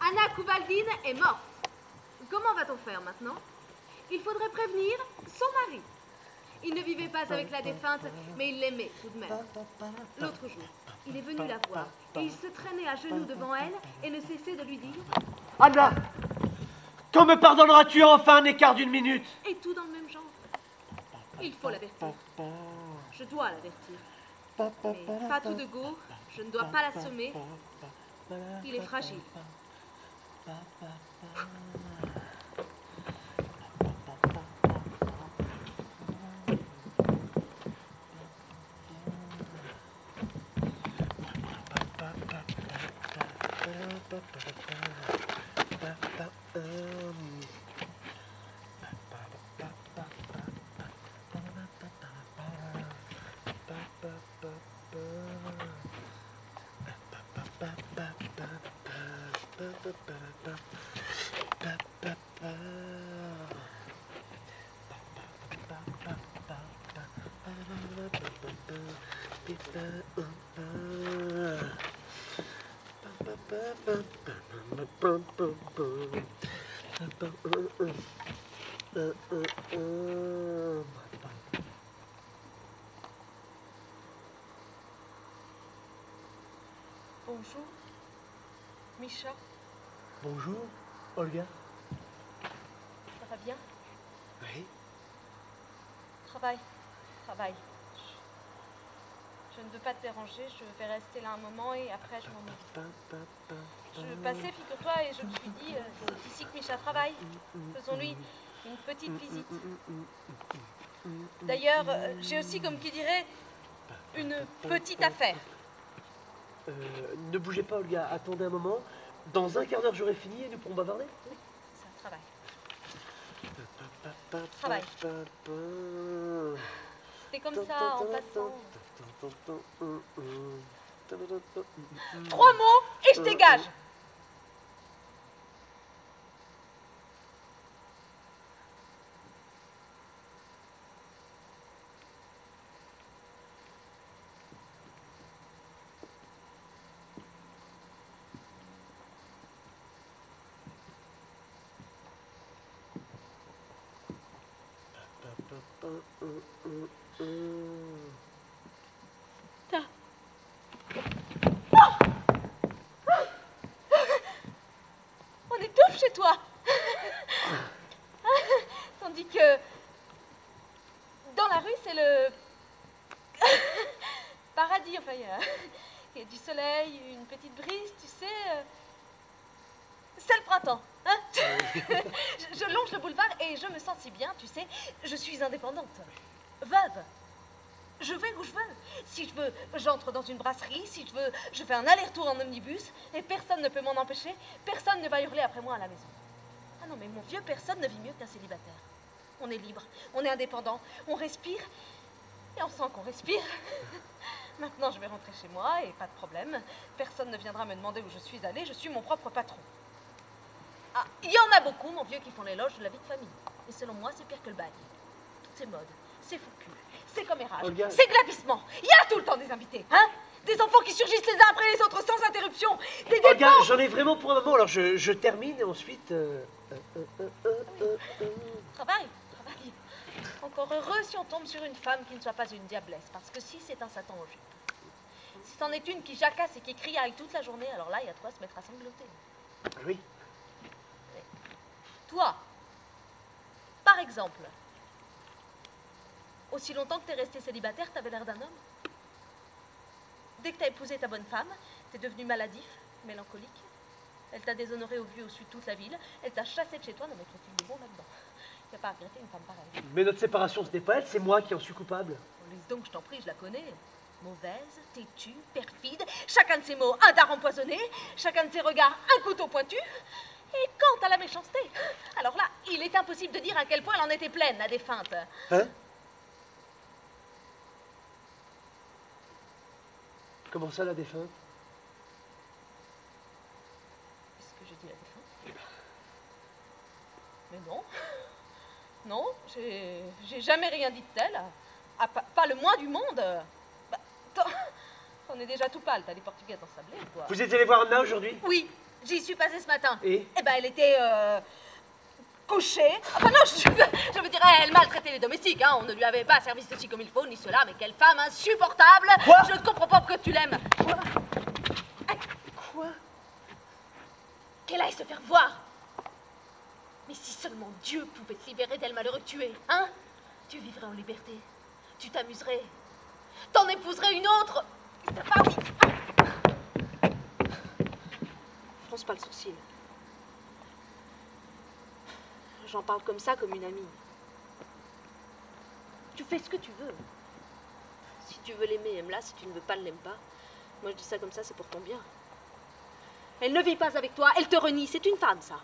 Anna Kouvaldine est morte. Comment va-t-on faire maintenant? Il faudrait prévenir son mari. Il ne vivait pas avec la défunte, mais il l'aimait tout de même. L'autre jour, il est venu la voir et il se traînait à genoux devant elle et ne cessait de lui dire « Anna, quand me pardonneras-tu enfin un écart d'une minute ?» Et tout dans le même genre. Il faut l'avertir. Je dois l'avertir. Mais Fatou de Go, je ne dois pas l'assommer. Il est fragile. Bonjour, Misha. Bonjour, Olga. Ça va bien? Oui. Travaille. Je ne veux pas te déranger, je vais rester là un moment et après je m'en vais. Je passais, figure-toi, et je me suis dit, c'est ici que Misha travaille. Faisons-lui une petite visite. D'ailleurs, j'ai aussi, comme qui dirait, une petite affaire. Ne bougez pas, Olga. Attendez un moment. Dans un quart d'heure, j'aurai fini et nous pourrons bavarder. Oui, ça travaille. C'est comme ça, en passant. 3 mots et je dégage. On étouffe chez toi. Tandis que dans la rue, c'est le paradis. Enfin, il y a du soleil, une petite brise, tu sais. C'est le printemps. Hein. Je longe le boulevard et je me sens si bien, tu sais. Je suis indépendante. Veuve. Je vais où je veux. Si je veux, j'entre dans une brasserie. Si je veux, je fais un aller-retour en omnibus. Et personne ne peut m'en empêcher. Personne ne va hurler après moi à la maison. Ah non, mais mon vieux, personne ne vit mieux qu'un célibataire. On est libre, on est indépendant, on respire. Et on sent qu'on respire. Maintenant, je vais rentrer chez moi et pas de problème. Personne ne viendra me demander où je suis allée. Je suis mon propre patron. Ah, il y en a beaucoup, mon vieux, qui font l'éloge de la vie de famille. Et selon moi, c'est pire que le bagne. Toutes ces modes, ces faux culs, ces commérages, ces glapissements. Il y a tout le temps des invités, hein? Des enfants qui surgissent les uns après les autres sans interruption. Des dépens. Olga, j'en ai vraiment pour un moment, alors je termine et ensuite... Travaille. Encore heureux si on tombe sur une femme qui ne soit pas une diablesse. Parce que si c'est un Satan au jupe. Si c'en est une qui jacasse et qui criaille toute la journée, alors là, il y a de quoi se mettre à sangloter. Oui. Toi, par exemple, aussi longtemps que t'es resté célibataire, t'avais l'air d'un homme. Dès que t'as épousé ta bonne femme, t'es devenu maladif, mélancolique. Elle t'a déshonoré au vu et au su de toute la ville. Elle t'a chassé de chez toi. Non mais qu'est-ce qu'il est bon là-dedans. Y a pas à regretter une femme pareille. Mais notre séparation, ce n'est pas elle, c'est moi qui en suis coupable. Laisse donc, je t'en prie, je la connais. Mauvaise, têtue, perfide. Chacun de ses mots, un dard empoisonné. Chacun de ses regards, un couteau pointu. Et quant à la méchanceté, alors là, il est impossible de dire à quel point elle en était pleine, la défunte. Hein? Comment ça, la défunte? Est-ce que je dis la défunte? Mais non. Non, j'ai jamais rien dit de tel. Ah, pas le moins du monde. Bah, t'en es déjà tout pâle, t'as des portugaises ensablées ou quoi? Vous êtes allé voir Anna aujourd'hui? Oui, J'y suis passée ce matin. Et Eh ben, elle était couchée. Enfin non, je veux dire, elle maltraitait les domestiques. Hein. On ne lui avait pas servi ceci comme il faut, ni cela. Mais quelle femme insupportable. Quoi? Je ne comprends pas pourquoi tu l'aimes. quoi? Qu'elle aille se faire voir. Mais si seulement Dieu pouvait te libérer d'elle malheureux que tu es, hein? Tu vivrais en liberté. Tu t'amuserais. T'en épouserais une autre. Ah oui. Fronce pas le sourcil. J'en parle comme ça, comme une amie. Tu fais ce que tu veux. Si tu veux l'aimer, aime-la. Si tu ne veux pas, ne l'aime pas. Moi, je dis ça comme ça, c'est pour ton bien. Elle ne vit pas avec toi, elle te renie. C'est une femme, ça.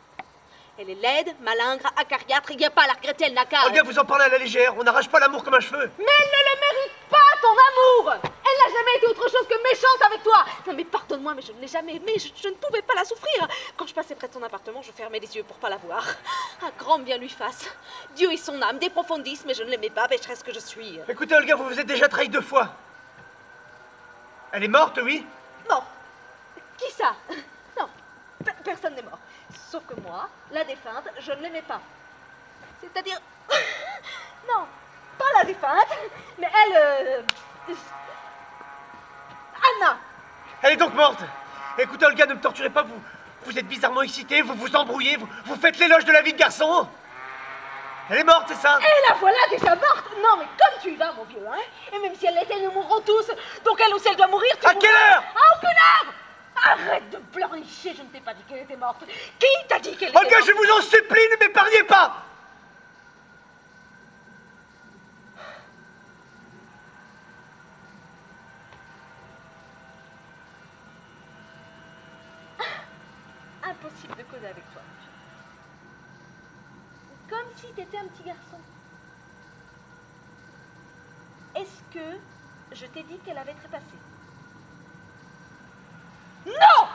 Elle est laide, malingre, acariâtre, il n'y a pas à la regretter, elle n'a qu'à... Olga, vous en parlez à la légère, on n'arrache pas l'amour comme un cheveu. Mais elle ne le mérite pas, ton amour. Elle n'a jamais été autre chose que méchante avec toi. Non mais pardonne-moi, mais je ne l'ai jamais aimée, je ne pouvais pas la souffrir. Quand je passais près de son appartement, je fermais les yeux pour pas la voir. Un grand bien lui fasse. Dieu et son âme, des profondisses, mais je ne l'aimais pas, pécheresse que je suis. Écoutez, Olga, vous vous êtes déjà trahi 2 fois. Elle est morte, oui? Mort. Qui ça? Non, personne n'est mort. Sauf que moi, la défunte, je ne l'aimais pas. C'est-à-dire... non, pas la défunte, mais elle... Anna. Elle est donc morte. Écoutez, Olga, ne me torturez pas, vous êtes bizarrement excitée, vous vous embrouillez, vous faites l'éloge de la vie de garçon. Elle est morte, c'est ça? Et la voilà déjà morte. Non, mais comme tu y vas, mon vieux, hein. Et même si elle l'était, nous mourrons tous. Donc elle ou si elle doit mourir, tu À quelle heure? À aucune heure. Arrête de pleurnicher, je ne t'ai pas dit qu'elle était morte. Qui t'a dit qu'elle était Olga, morte? je vous en supplie, ne m'épargnez pas. Impossible de causer avec toi. Comme si t'étais un petit garçon. Est-ce que je t'ai dit qu'elle avait trépassé? Non!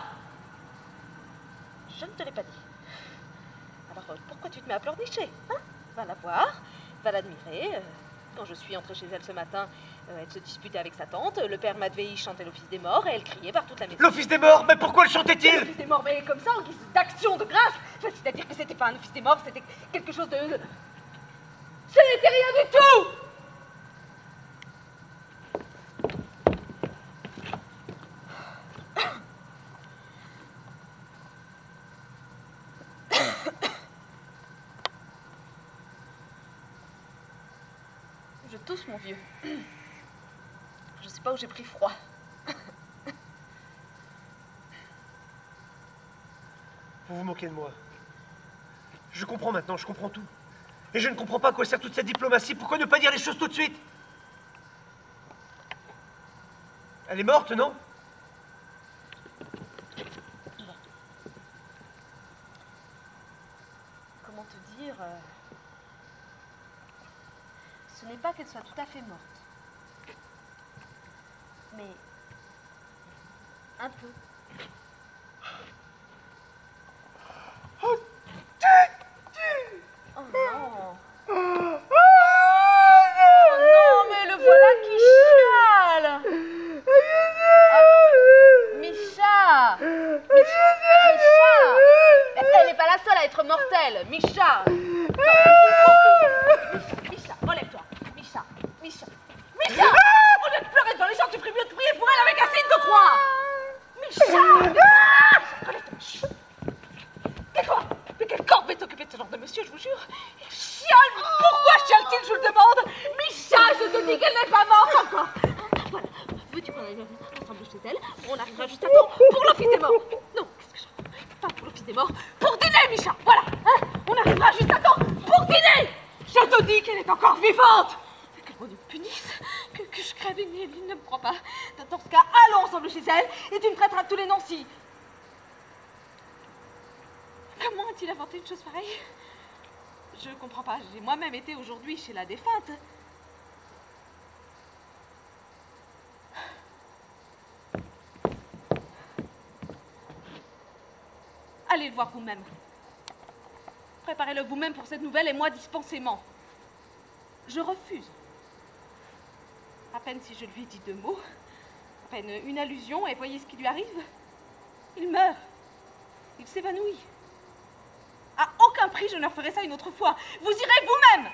Je ne te l'ai pas dit. Alors pourquoi tu te mets à pleurnicher, hein? Va la voir, va l'admirer. Quand je suis entrée chez elle ce matin, elle se disputait avec sa tante. Le père Matvei chantait l'office des morts et elle criait par toute la maison. L'office des morts? Mais pourquoi le chantait-il? L'office des morts, mais comme ça, en guise d'action de grâce. Enfin, c'est-à-dire que c'était pas un office des morts, c'était quelque chose de... Ce n'était rien du tout! Je tousse, mon vieux. Je sais pas où j'ai pris froid. Vous vous moquez de moi. Je comprends maintenant, je comprends tout. Et je ne comprends pas à quoi sert toute cette diplomatie. Pourquoi ne pas dire les choses tout de suite? Elle est morte, non? Comment te dire Ce n'est pas qu'elle soit tout à fait morte. Mais... un peu. Oh non! Oh non, mais le voilà qui chiale! Micha! Elle n'est pas la seule à être mortelle! Micha! Micha, relève-toi! Micha! Au lieu de pleurer devant les gens, tu ferais mieux de prier pour elle avec un signe de croix! Micha! Relève-toi! Chut. Mais quel corps peut t'occuper de ce genre de monsieur, je vous jure? Il chiale! Pourquoi chiale-t-il, je vous le demande? Micha, je te dis qu'elle n'est pas morte encore! Voilà, veux-tu qu'on aille ensemble chez elle? On arrivera juste à temps pour l'office des morts! Non, qu'est-ce que je... Pas pour l'office des morts, pour dîner, Micha! Voilà, hein? On arrivera juste à temps pour dîner! Je te dis qu'elle est encore vivante! Que le monde nous punisse, que je crève, mais il ne me croit pas. Dans ce cas, allons ensemble chez elle et tu me traiteras de tous les Nancy. Comment a-t-il inventé une chose pareille? Je comprends pas. J'ai moi-même été aujourd'hui chez la défunte. Allez le voir vous-même. Préparez-le vous-même pour cette nouvelle et moi dispensément. Je refuse. À peine si je lui dis 2 mots, à peine une allusion et voyez ce qui lui arrive. Il meurt. s'évanouit. À aucun prix je ne leur ferai ça une autre fois. Vous irez vous-même.